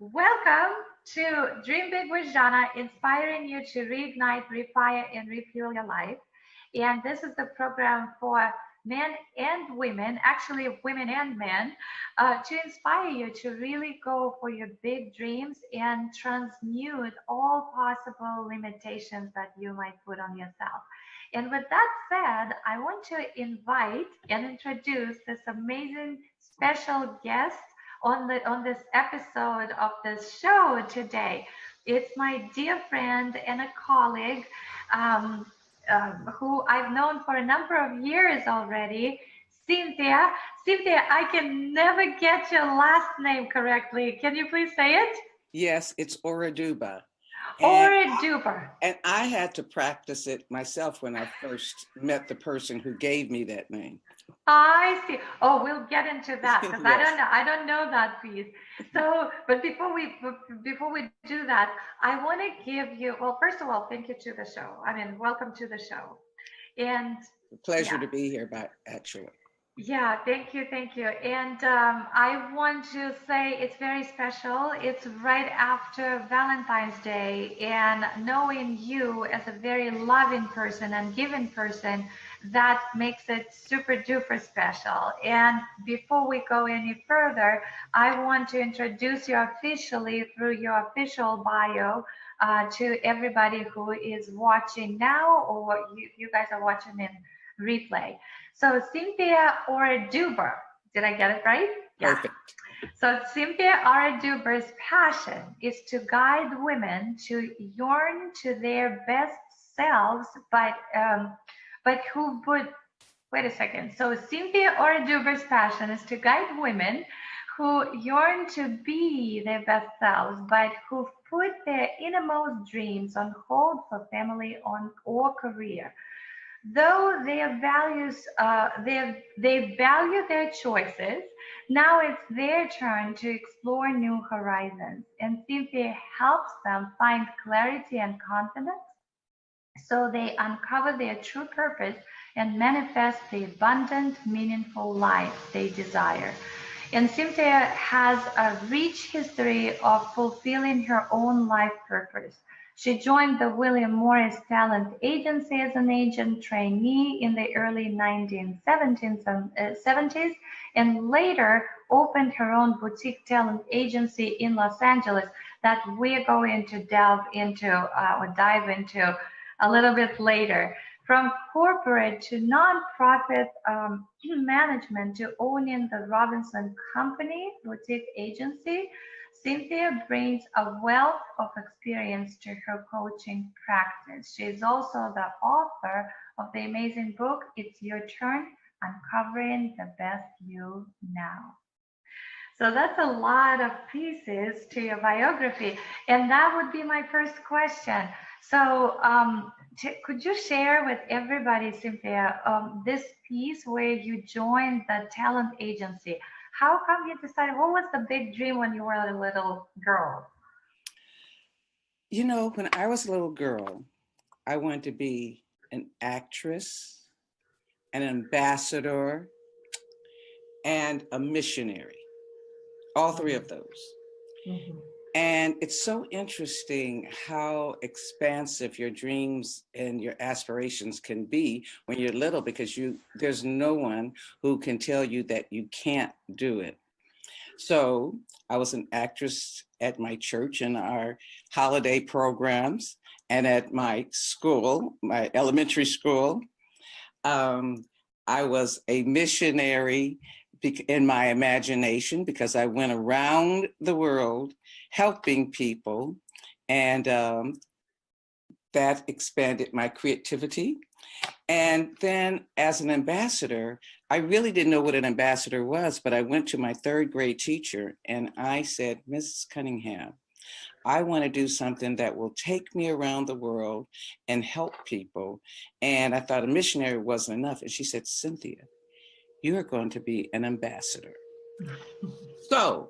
Welcome to Dream Big with Zhanna, inspiring you to reignite, refire, and refuel your life. And this is the program for men and women, actually women and men, to inspire you to really go for your big dreams and transmute all possible limitations that you might put on yourself. And with that said, I want to invite and introduce this amazing special guest on this episode of this show today. It's my dear friend and a colleague who I've known for a number of years already, Cynthia. Cynthia, I can never get your last name correctly. Can you please say it? Yes, it's Oredugba. Oredugba. And I had to practice it myself when I first met the person who gave me that name. I see. Oh, we'll get into that because Yes. I don't know that piece. So, but before we do that, I want to give you. Well, first of all, thank you to the show. I mean, welcome to the show. And Pleasure yeah, to be here, actually. yeah, thank you. And I want to say it's very special. It's right after Valentine's Day, and knowing you as a very loving person and giving person, that makes it super duper special. And before we go any further, I want to introduce you officially through your official bio to everybody who is watching now, or you guys are watching in replay. So Cynthia Oredugba, did I get it right? Yeah. Perfect. So Cynthia Oredugba's passion is to guide women to yearn to their best selves, but who would wait a second. So Cynthia Oredugba's passion is to guide women who yearn to be their best selves, but who put their innermost dreams on hold for family on or career. Though their values, they value their choices, now it's their turn to explore new horizons. And Cynthia helps them find clarity and confidence so they uncover their true purpose and manifest the abundant, meaningful life they desire. And Cynthia has a rich history of fulfilling her own life purpose. She joined the William Morris Talent Agency as an agent trainee in the early 1970s and later opened her own boutique talent agency in Los Angeles that we're going to delve into or dive into a little bit later. From corporate to nonprofit management to owning the Robinson Company boutique agency, Cynthia brings a wealth of experience to her coaching practice. She is also the author of the amazing book, It's Your Turn, Uncovering the Best You Now. So that's a lot of pieces to your biography. And that would be my first question. So could you share with everybody, Cynthia, this piece where you joined the talent agency? How come you decided, what was the big dream when you were a little girl? You know, when I was a little girl, I wanted to be an actress, an ambassador, and a missionary. All three of those. Mm-hmm. And it's so interesting how expansive your dreams and your aspirations can be when you're little, because there's no one who can tell you that you can't do it. So I was an actress at my church in our holiday programs and at my school, my elementary school. I was a missionary in my imagination because I went around the world helping people, and that expanded my creativity. And then as an ambassador, I really didn't know what an ambassador was, but I went to my third grade teacher and I said, Mrs. Cunningham, I want to do something that will take me around the world and help people. And I thought a missionary wasn't enough. And she said, Cynthia, you are going to be an ambassador. So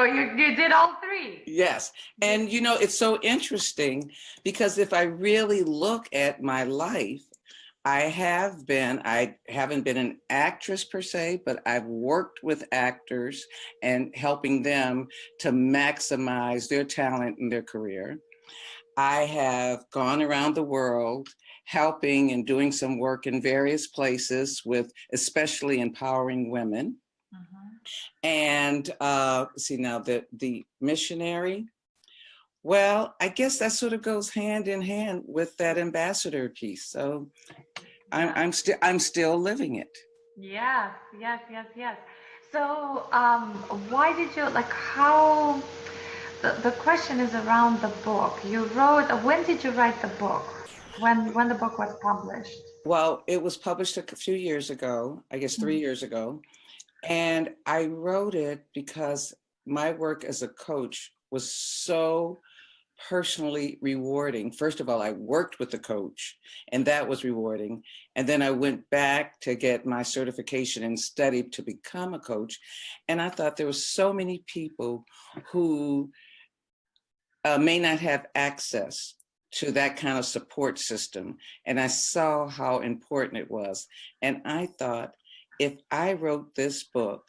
you did all three. Yes. And, it's so interesting because if I really look at my life, I haven't been an actress per se, but I've worked with actors and helping them to maximize their talent in their career. I have gone around the world helping and doing some work in various places with especially empowering women. Mhm. And see now the missionary, well, I guess that sort of goes hand in hand with that ambassador piece. So Yeah. I'm still living it. Yes, yes, yes, yes. So, why did you like how the question is around the book. You wrote, when did you write the book? When the book was published? Well, it was published a few years ago, I guess 3 years ago. And I wrote it because my work as a coach was so personally rewarding. First of all, I worked with the coach, and that was rewarding. And then I went back to get my certification and studied to become a coach. And I thought there were so many people who may not have access to that kind of support system. And I saw how important it was. And I thought, if I wrote this book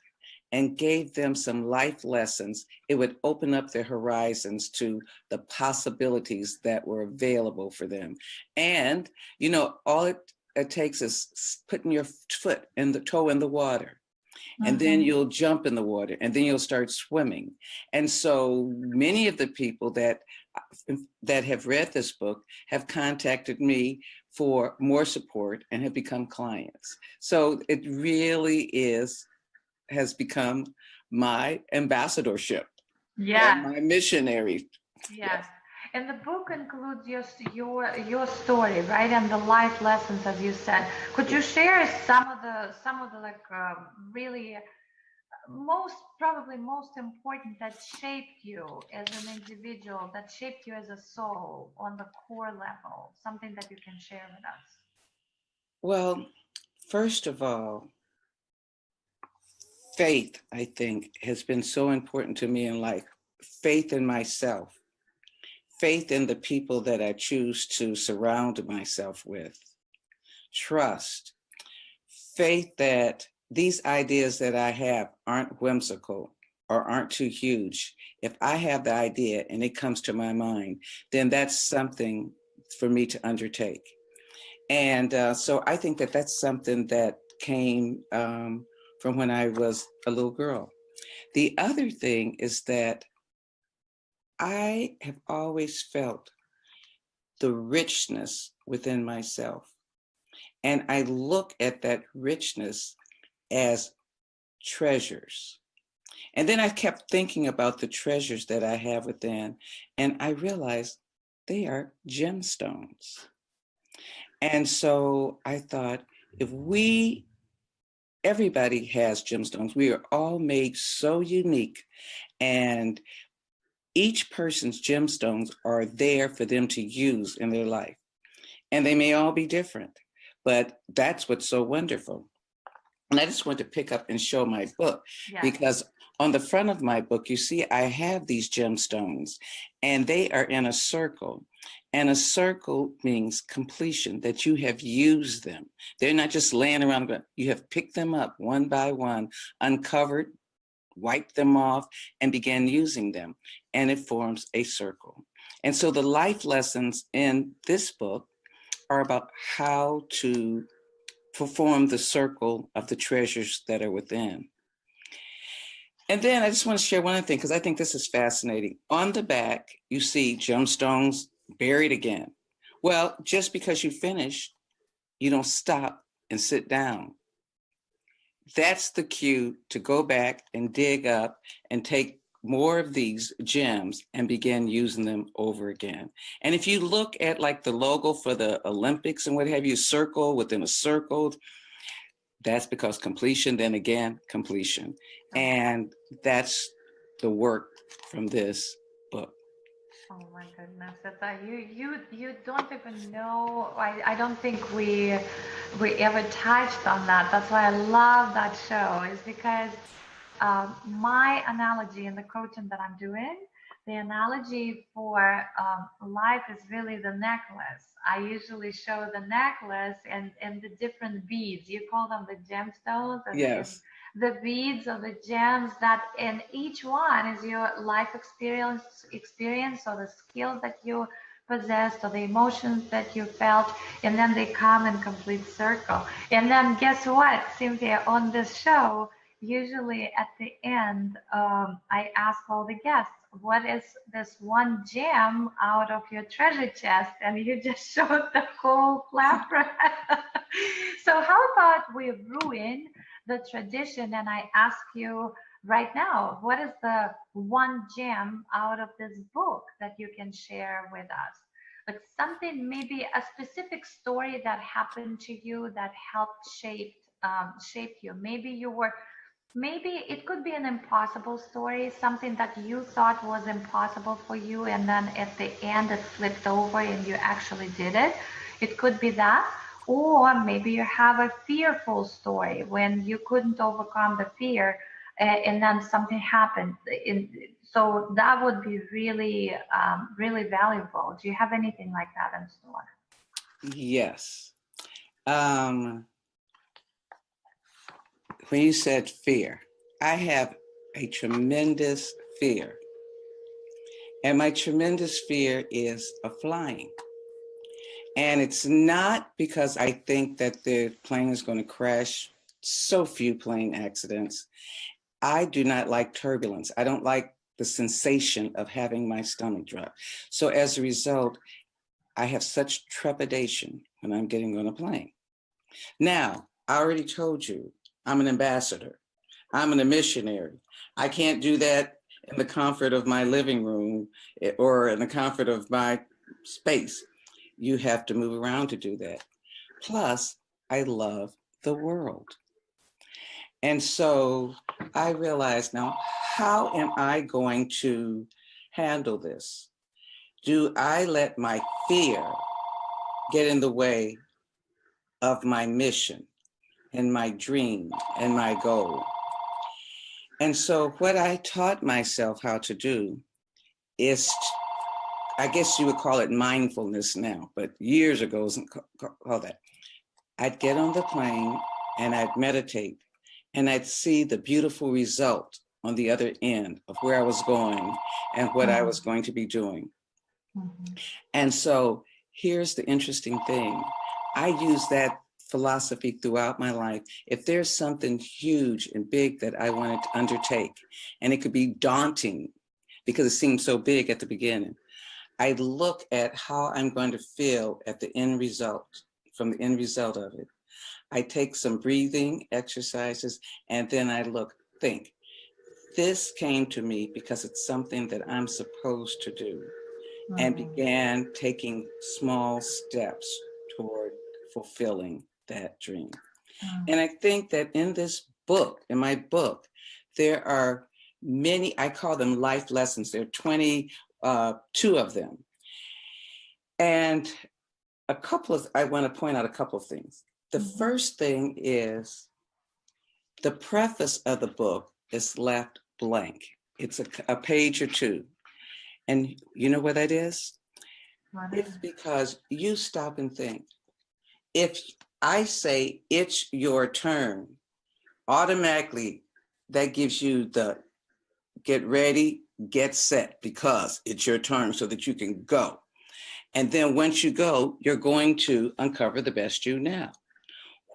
and gave them some life lessons, it would open up their horizons to the possibilities that were available for them. And, all it takes is putting your foot and the toe in the water, and then Mm-hmm. you'll jump in the water, and then you'll start swimming. And so many of the people that have read this book have contacted me for more support and have become clients. So it really has become my ambassadorship and Yes, my missionary. yes. Yes. And the book includes your story, right? And the life lessons, as you said. Could you share some of the like really most important that shaped you as an individual, that shaped you as a soul on the core level? Something that you can share with us. Well, first of all, faith, I think, has been so important to me in life. Faith in myself, faith in the people that I choose to surround myself with, trust, faith that these ideas that I have aren't whimsical or aren't too huge. If I have the idea and it comes to my mind, then that's something for me to undertake. And so I think that that's something that came from when I was a little girl. The other thing is that I have always felt the richness within myself. And I look at that richness as treasures. And then I kept thinking about the treasures that I have within, and I realized they are gemstones. And so I thought, if everybody has gemstones, we are all made so unique, and each person's gemstones are there for them to use in their life. And they may all be different, but that's what's so wonderful. And I just want to pick up and show my book, Yes. because on the front of my book, you see, I have these gemstones and they are in a circle. And a circle means completion, that you have used them. They're not just laying around, but you have picked them up one by one, uncovered, wiped them off, and began using them. And it forms a circle. And so the life lessons in this book are about how to perform the circle of the treasures that are within. And then I just want to share one other thing, because I think this is fascinating. On the back, you see gemstones buried again. Well, just because you finish, you don't stop and sit down. That's the cue to go back and dig up and take more of these gems and begin using them over again. And if you look at like the logo for the Olympics and what have you, circle within a circle, that's because completion, then again, completion. And that's the work from this book. Oh my goodness, that's you don't even know. I don't think we ever touched on that. That's why I love that show. Is because my analogy in the coaching that I'm doing, the analogy for life is really the necklace. I usually show the necklace and the different beads. You call them the gemstones, and Yes. the beads or the gems that in each one is your life experience or the skills that you possessed or the emotions that you felt, and then they come in complete circle. And then guess what, Cynthia, on this show, usually at the end, I ask all the guests, what is this one gem out of your treasure chest? And you just showed the whole plethora. So how about we ruin the tradition and I ask you right now, what is the one gem out of this book that you can share with us? Like something, maybe a specific story that happened to you that helped shape you. Maybe it could be an impossible story, something that you thought was impossible for you, and then at the end it flipped over and you actually did it. It could be that. Or maybe you have a fearful story when you couldn't overcome the fear, and then something happened. So that would be really, really valuable. Do you have anything like that in store? Yes. Um, when you said fear, I have a tremendous fear. And my tremendous fear is of flying. And it's not because I think that the plane is going to crash. So few plane accidents. I do not like turbulence. I don't like the sensation of having my stomach drop. So as a result, I have such trepidation when I'm getting on a plane. Now, I already told you, I'm an ambassador. I'm a missionary. I can't do that in the comfort of my living room or in the comfort of my space. You have to move around to do that. Plus, I love the world. And so I realized now, how am I going to handle this? Do I let my fear get in the way of my mission and my dream and my goal? And so what I taught myself how to do is, I guess you would call it mindfulness now, but years ago it wasn't called that. I'd get on the plane and I'd meditate and I'd see the beautiful result on the other end of where I was going and what I was going to be doing. Mm-hmm. And so here's the interesting thing. I use that philosophy throughout my life. If there's something huge and big that I wanted to undertake, and it could be daunting because it seemed so big at the beginning, I look at how I'm going to feel at the end result, from the end result of it. I take some breathing exercises, and then I think, this came to me because it's something that I'm supposed to do, and began taking small steps toward fulfilling that dream. And I think that in this book, in my book, there are many, I call them life lessons. There are 22 of them. And I want to point out a couple of things. The first thing is the preface of the book is left blank. It's a page or two. And you know what that is? It's because you stop and think. If I say it's your turn, automatically that gives you the get ready, get set, because it's your turn so that you can go. And then once you go, you're going to uncover the best you now.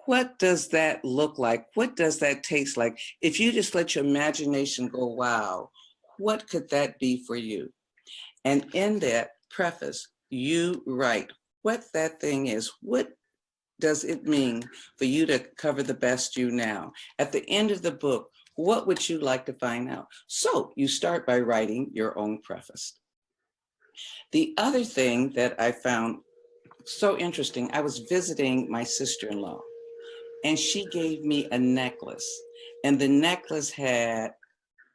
What does that look like? What does that taste like? If you just let your imagination go, wow, what could that be for you? And in that preface, you write what that thing is. What does it mean for you to cover the best you now? At the end of the book, what would you like to find out? So you start by writing your own preface. The other thing that I found so interesting, I was visiting my sister-in-law, and she gave me a necklace. And the necklace it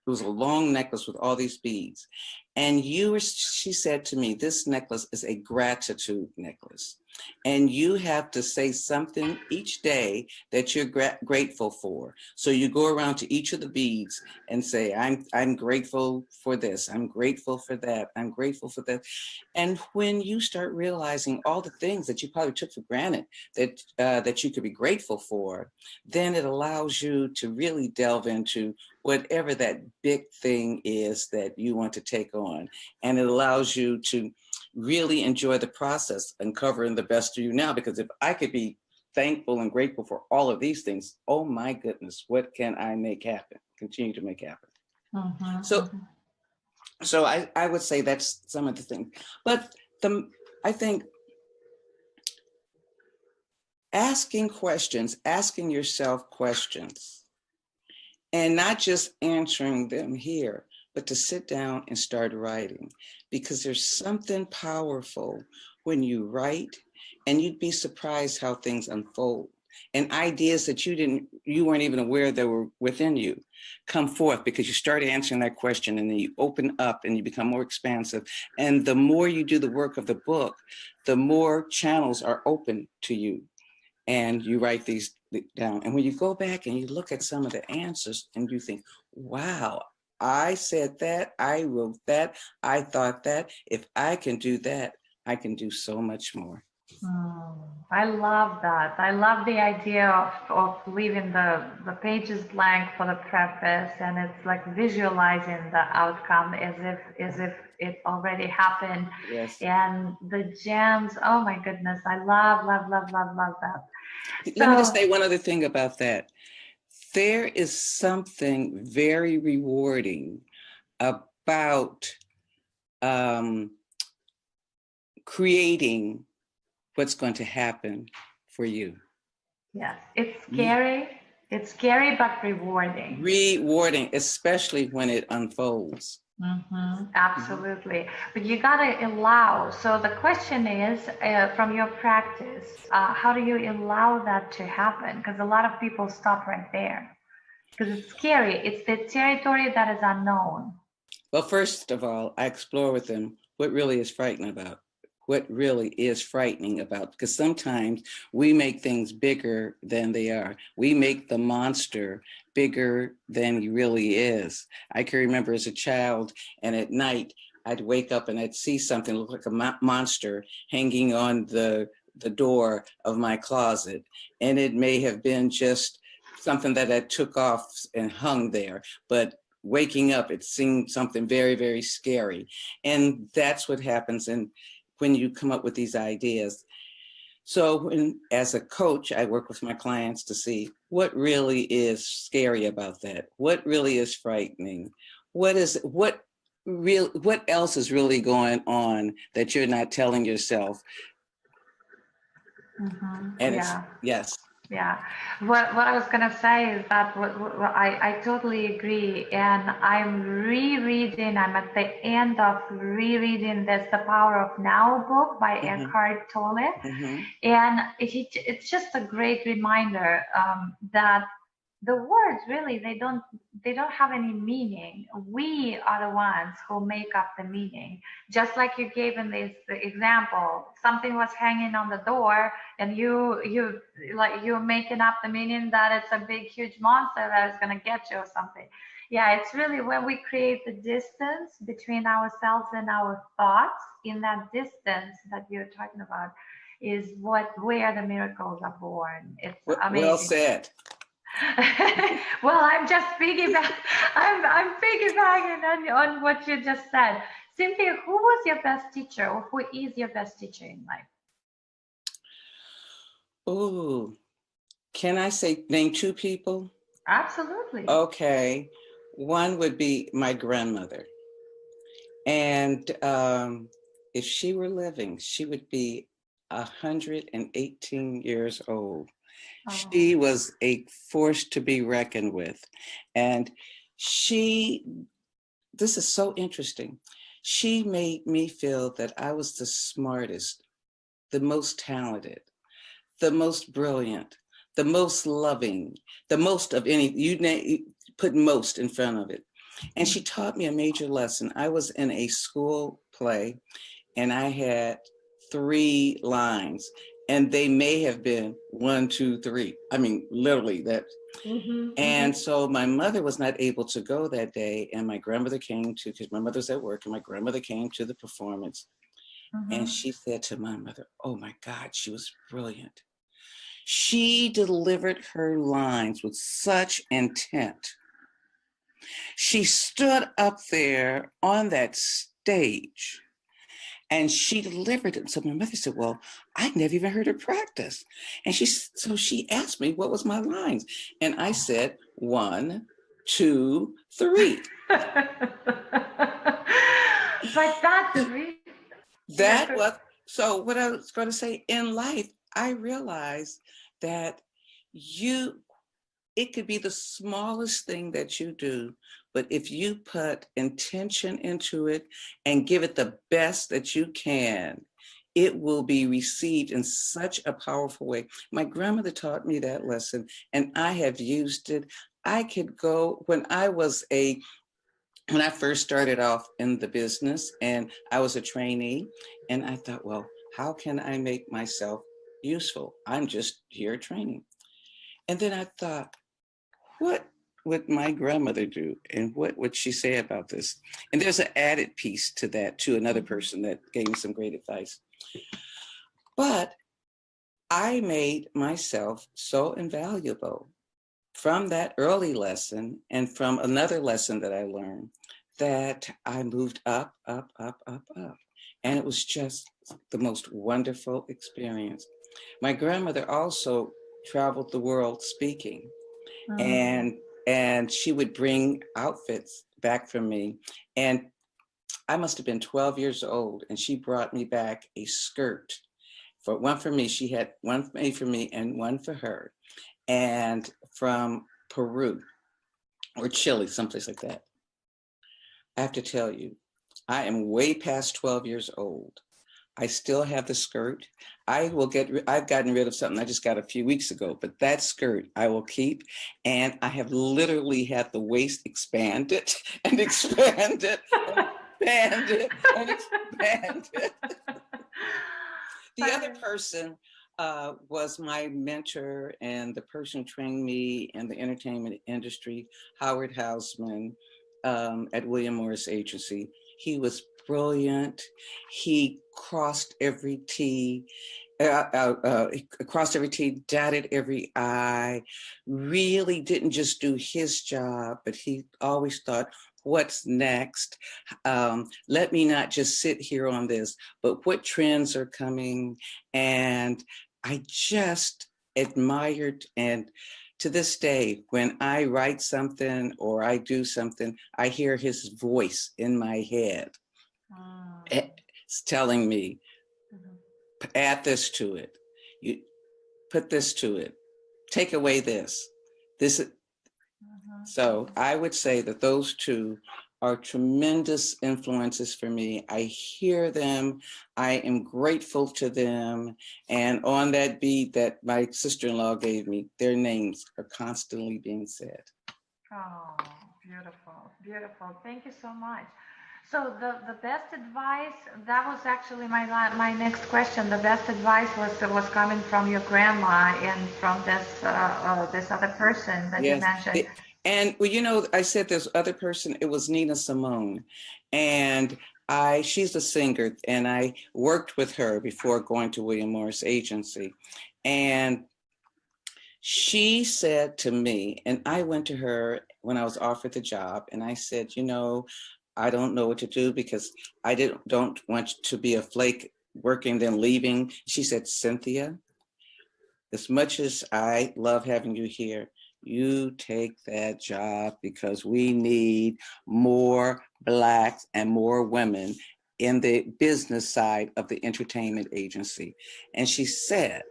was a long necklace with all these beads. And she said to me, this necklace is a gratitude necklace. And you have to say something each day that you're grateful for. So you go around to each of the beads and say, I'm grateful for this. I'm grateful for that. I'm grateful for that. And when you start realizing all the things that you probably took for granted that you could be grateful for, then it allows you to really delve into whatever that big thing is that you want to take on. And it allows you to really enjoy the process, uncovering the best of you now. Because if I could be thankful and grateful for all of these things, oh my goodness, what can I make happen? Continue to make happen. Mm-hmm, So, mm-hmm. so I would say that's some of the things. But I think asking questions, asking yourself questions, and not just answering them here, but to sit down and start writing, because there's something powerful when you write, and you'd be surprised how things unfold, and ideas that you weren't even aware that were within you come forth because you start answering that question, and then you open up and you become more expansive. And the more you do the work of the book, the more channels are open to you, and you write these down. And when you go back and you look at some of the answers and you think, wow, I said that, I wrote that, I thought that. If I can do that, I can do so much more. I love that. I love the idea of leaving the pages blank for the preface, and it's like visualizing the outcome as if it already happened. Yes. And the gems, oh my goodness, I love, love, love, love, love that. Let me just So say one other thing about that. There is something very rewarding about creating what's going to happen for you. yes, it's scary. It's scary but rewarding. Rewarding, especially when it unfolds. Absolutely. But you gotta allow. So the question is, from your practice, how do you allow that to happen? Because a lot of people stop right there because it's scary. It's the territory that is unknown. Well, first of all, I explore with them what really is frightening about. What really is frightening about, because sometimes we make things bigger than they are. We make the monster bigger than he really is. I can remember as a child, and at night, I'd wake up and I'd see something look like a monster hanging on the door of my closet. And it may have been just something that I took off and hung there, but waking up, it seemed something very, very scary. And that's what happens when you come up with these ideas. So as a coach, I work with my clients to see what really is scary about that. What really is frightening? What else is really going on that you're not telling yourself? And Yeah. yes. Yeah, what I was gonna say is that I totally agree, and I'm rereading. I'm at the end of rereading this "The Power of Now" book by Eckhart Tolle, and it's just a great reminder that the words really they don't have any meaning. We are the ones who make up the meaning. Just like you gave in this example, something was hanging on the door, and you're making up the meaning that it's a big huge monster that is going to get you or something. Yeah, it's really when we create the distance between ourselves and our thoughts. In that distance that you're talking about is where the miracles are born. It's amazing. Well said. Well, I'm just I'm piggybacking on what you just said. Cynthia, who was your best teacher, or who is your best teacher in life? Oh, can I name two people? Absolutely. Okay. One would be my grandmother. And if she were living, she would be 118 years old. She was a force to be reckoned with. And this is so interesting. She made me feel that I was the smartest, the most talented, the most brilliant, the most loving, the most of any, you put most in front of it. And she taught me a major lesson. I was in a school play, and I had 3 lines, and they may have been 1, 2, 3. I mean, literally that. And so my mother was not able to go that day, and my grandmother came to, because my mother's at work, and my grandmother came to the performance, and she said to my mother, "Oh my God, she was brilliant. She delivered her lines with such intent. She stood up there on that stage and she delivered it." So my mother said, "Well, I never even heard her practice." And so she asked me what was my lines. And I said, 1, 2, 3. But that's really, That was, so what I was going to say, in life, I realized that it could be the smallest thing that you do, but if you put intention into it and give it the best that you can, it will be received in such a powerful way. My grandmother taught me that lesson, and I have used it. I could go, when I first started off in the business and I was a trainee, and I thought, well, how can I make myself useful? I'm just here training. And then I thought, what would my grandmother do? And what would she say about this? And there's an added piece to that, to another person that gave me some great advice. But I made myself so invaluable from that early lesson and from another lesson that I learned, that I moved up, up, up, up, up. And it was just the most wonderful experience. My grandmother also traveled the world speaking. And she would bring outfits back for me. And I must have been 12 years old, and she brought me back a skirt. One for me, she had one made for me and one for her. And from Peru or Chile, someplace like that. I have to tell you, I am way past 12 years old. I still have the skirt. I've gotten rid of something I just got a few weeks ago, but that skirt I will keep. And I have literally had the waist expanded and expanded and expanded and expanded. The other person was my mentor and the person who trained me in the entertainment industry, Howard Hausman, at William Morris Agency. He was brilliant. He crossed every T, dotted every I, really didn't just do his job, but he always thought, what's next? Let me not just sit here on this, but what trends are coming? And I just admired, and to this day, when I write something or I do something, I hear his voice in my head. It's telling me, add this to it, you put this to it, take away this. So I would say that those two are tremendous influences for me. I hear them, I am grateful to them. And on that beat that my sister-in-law gave me, their names are constantly being said. Oh, beautiful, beautiful. Thank you so much. So the best advice, that was actually my next question. The best advice was coming from your grandma and from this other person that you mentioned. And well, I said this other person, it was Nina Simone. And she's a singer, and I worked with her before going to William Morris Agency. And she said to me, and I went to her when I was offered the job, and I said, I don't know what to do because I don't want to be a flake working then leaving. She said, Cynthia, as much as I love having you here, you take that job because we need more Blacks and more women in the business side of the entertainment agency. And she said,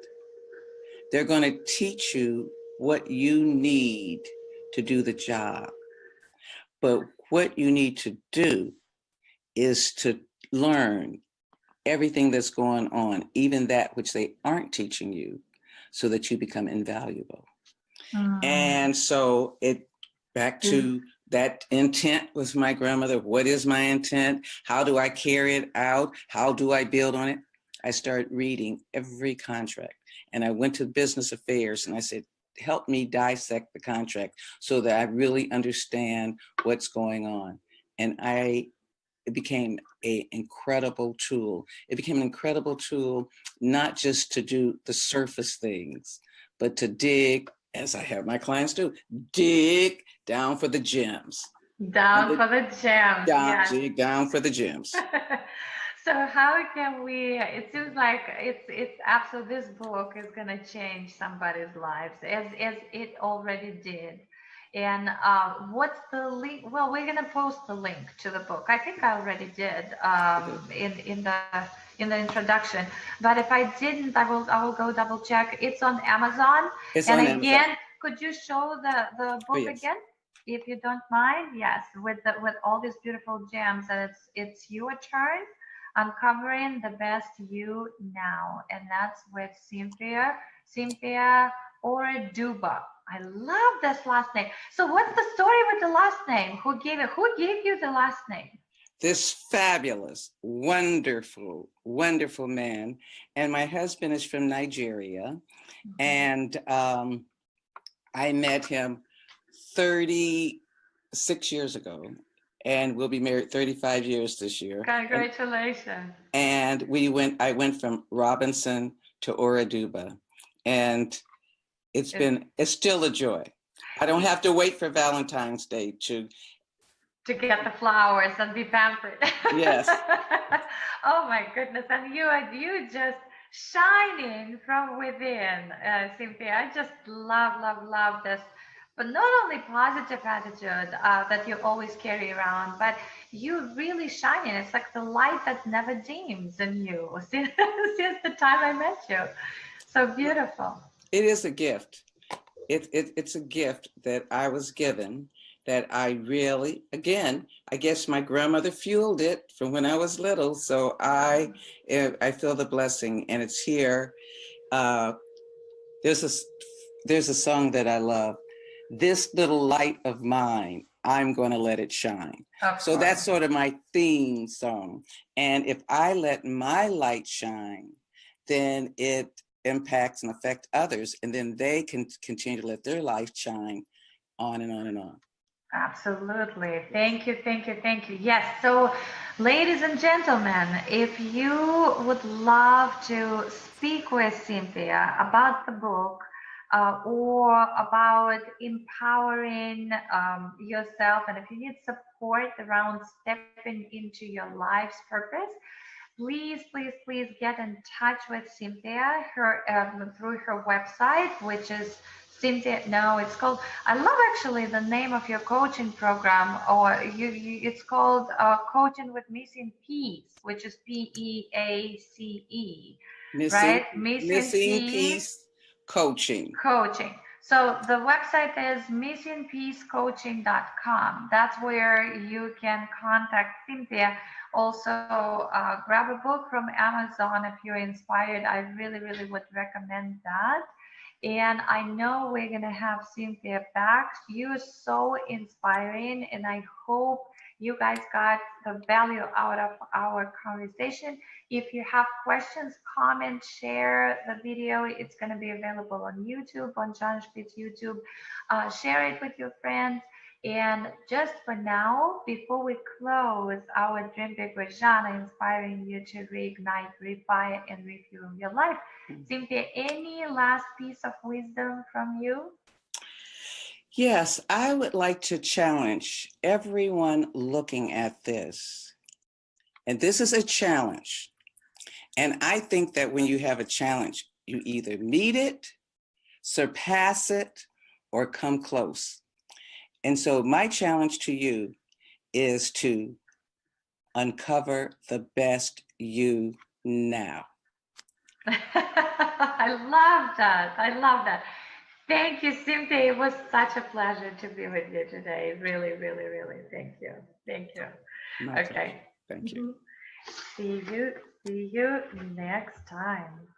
they're going to teach you what you need to do the job. But what you need to do is to learn everything that's going on, even that which they aren't teaching you, so that you become invaluable. And so back to that intent was my grandmother. What is my intent? How do I carry it out? How do I build on it? I started reading every contract. And I went to business affairs and I said, help me dissect the contract so that I really understand what's going on. And it became an incredible tool. It became an incredible tool, not just to do the surface things, but to dig, as I have my clients do, dig down for the gems. Down for the gems, yes. Dig down for the gems. So how can we, it seems like it's absolutely, this book is going to change somebody's lives as it already did. And what's the link? Well, we're going to post the link to the book. I think I already did in the introduction. But if I didn't, I will go double check. It's on Amazon. It's and on again, Amazon. could you show the book yes. again? If you don't mind, yes, with all these beautiful gems, and it's your turn, uncovering the best you now, and that's with Cynthia Oredugba. I love this last name. So, what's the story with the last name? Who gave it? Who gave you the last name? This fabulous, wonderful, wonderful man, and my husband is from Nigeria, and I met him 36 years ago, and we'll be married 35 years this year. Congratulations. And I went from Robinson to Oredugba, and it's still a joy. I don't have to wait for Valentine's Day to get the flowers and be pampered. Yes. Oh my goodness. And you just shining from within, Cynthia. I just love this. But not only positive attitude that you always carry around, but you really shining. It's like the light that never dims in you since the time I met you. So beautiful. It is a gift. It's a gift that I was given that I really, again, I guess my grandmother fueled it from when I was little. So I feel the blessing, and it's here. There's a song that I love. This little light of mine, I'm going to let it shine. So that's sort of my theme song. And if I let my light shine, then it impacts and affects others, and then they can continue to let their light shine on and on and on. Absolutely. Thank you. Yes. So, ladies and gentlemen, if you would love to speak with Cynthia about the book or about empowering yourself, and if you need support around stepping into your life's purpose, please get in touch with Cynthia through her website, which is Cynthia. No, it's called. I love actually the name of your coaching program, or it's called Coaching with Missing Piece, which is PEACE, right? Missing Piece Coaching. So the website is missingpiececoaching.com. That's where you can contact Cynthia. Also, grab a book from Amazon if you're inspired. I really would recommend that. And I know we're going to have Cynthia back. You're so inspiring, and I hope you guys got the value out of our conversation. If you have questions, comment, share the video. It's going to be available on YouTube, on Zhanna Shpits YouTube. Share it with your friends. And just for now, before we close our Dream Big with Zhanna, inspiring you to reignite, refire, and refuel your life. Cynthia, any last piece of wisdom from you? Yes, I would like to challenge everyone looking at this. And this is a challenge. And I think that when you have a challenge, you either meet it, surpass it, or come close. And so my challenge to you is to uncover the best you now. I love that. Thank you, Cynthia. It was such a pleasure to be with you today. Really. Thank you. My okay. Pleasure. Thank you. See you next time.